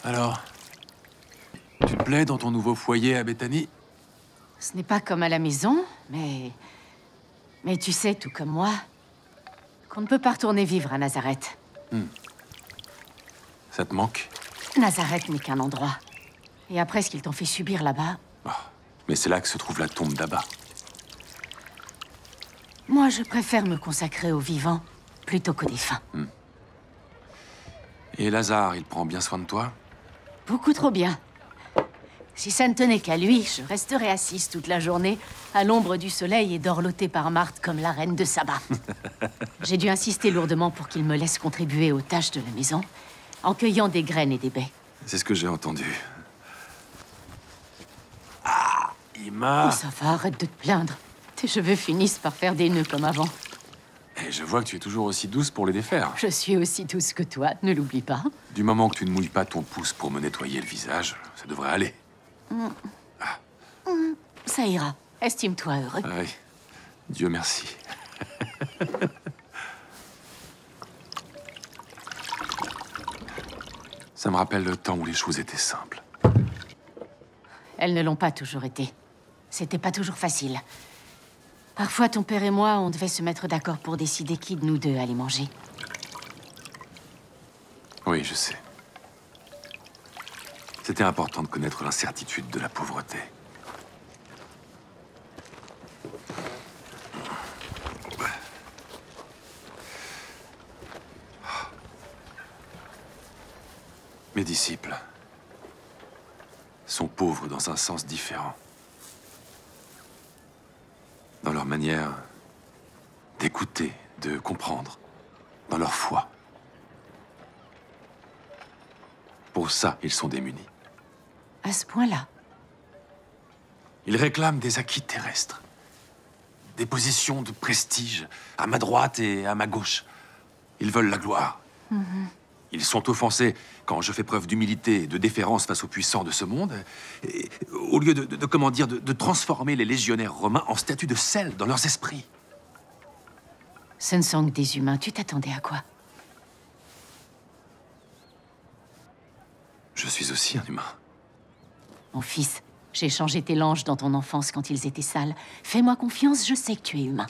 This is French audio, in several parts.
Alors, tu te plais dans ton nouveau foyer à Bethany? Ce n'est pas comme à la maison, mais... Mais tu sais, tout comme moi, qu'on ne peut pas retourner vivre à Nazareth. Ça te manque? Nazareth n'est qu'un endroit. Et après ce qu'ils t'ont fait subir là-bas... Oh, mais c'est là que se trouve la tombe d'Abba. Moi, je préfère me consacrer aux vivants plutôt qu'aux défunts. Et Lazare, il prend bien soin de toi? Beaucoup trop bien. Si ça ne tenait qu'à lui, je resterais assise toute la journée, à l'ombre du soleil et dorlotée par Marthe comme la reine de Saba. J'ai dû insister lourdement pour qu'il me laisse contribuer aux tâches de la maison, en cueillant des graines et des baies. C'est ce que j'ai entendu. Ah, Ima! Oh, ça va, arrête de te plaindre. Tes cheveux finissent par faire des nœuds comme avant. Et je vois que tu es toujours aussi douce pour les défaire. Je suis aussi douce que toi, ne l'oublie pas. Du moment que tu ne mouilles pas ton pouce pour me nettoyer le visage, ça devrait aller. Ça ira. Estime-toi heureux. Ah oui, Dieu merci. Ça me rappelle le temps où les choses étaient simples. Elles ne l'ont pas toujours été. C'était pas toujours facile. Parfois, ton père et moi, on devait se mettre d'accord pour décider qui de nous deux allait manger. Oui, je sais. C'était important de connaître l'incertitude de la pauvreté. Mes disciples sont pauvres dans un sens différent. Dans leur manière d'écouter, de comprendre, dans leur foi. Pour ça, ils sont démunis. À ce point-là. Ils réclament des acquis terrestres, des positions de prestige, à ma droite et à ma gauche. Ils veulent la gloire. Ils sont offensés quand je fais preuve d'humilité et de déférence face aux puissants de ce monde, et, au lieu comment dire, de transformer les légionnaires romains en statues de sel dans leurs esprits. Ce ne sont que des humains. Tu t'attendais à quoi? Je suis aussi un humain. Mon fils, j'ai changé tes langes dans ton enfance quand ils étaient sales. Fais-moi confiance, je sais que tu es humain.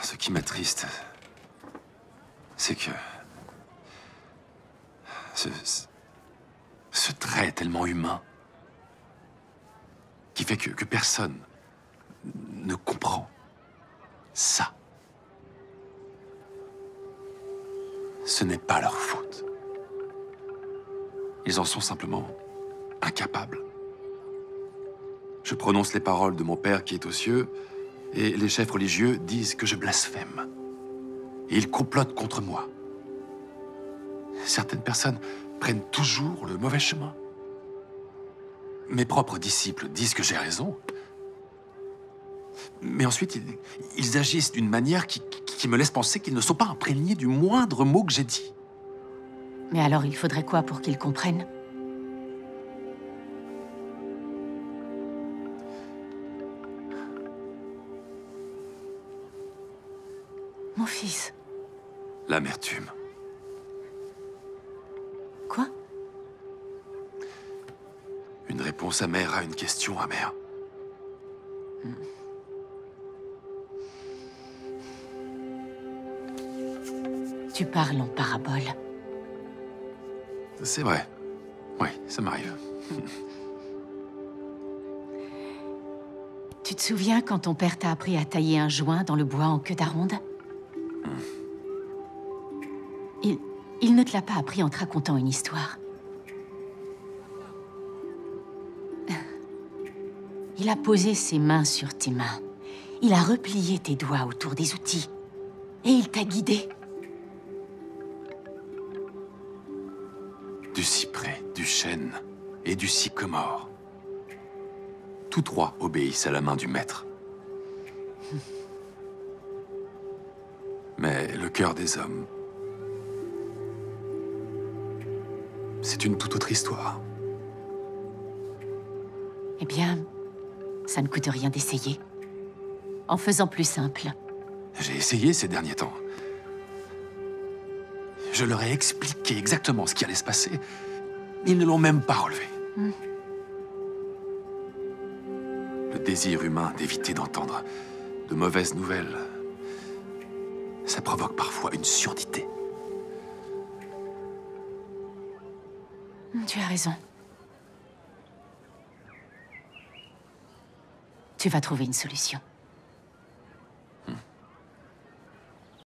Ce qui m'attriste, c'est que... Ce trait tellement humain, qui fait que personne ne comprend ça. Ce n'est pas leur faute. Ils en sont simplement incapables. Je prononce les paroles de mon Père qui est aux cieux, et les chefs religieux disent que je blasphème. Et ils complotent contre moi. Certaines personnes prennent toujours le mauvais chemin. Mes propres disciples disent que j'ai raison. Mais ensuite, ils agissent d'une manière qui me laisse penser qu'ils ne sont pas imprégnés du moindre mot que j'ai dit. Mais alors, il faudrait quoi pour qu'ils comprennent? Mon fils. L'amertume. Quoi? Une réponse amère à une question amère. Tu parles en parabole. C'est vrai. Oui, ça m'arrive. Tu te souviens quand ton père t'a appris à tailler un joint dans le bois en queue d'aronde? Il ne te l'a pas appris en te racontant une histoire. Il a posé ses mains sur tes mains. Il a replié tes doigts autour des outils. Et il t'a guidé. Du cyprès, du chêne et du sycomore. Tous trois obéissent à la main du maître. Mais le cœur des hommes, c'est une toute autre histoire. Eh bien, ça ne coûte rien d'essayer. en faisant plus simple. J'ai essayé ces derniers temps. Je leur ai expliqué exactement ce qui allait se passer. Ils ne l'ont même pas relevé. Le désir humain d'éviter d'entendre de mauvaises nouvelles, ça provoque parfois une surdité. Tu as raison. Tu vas trouver une solution.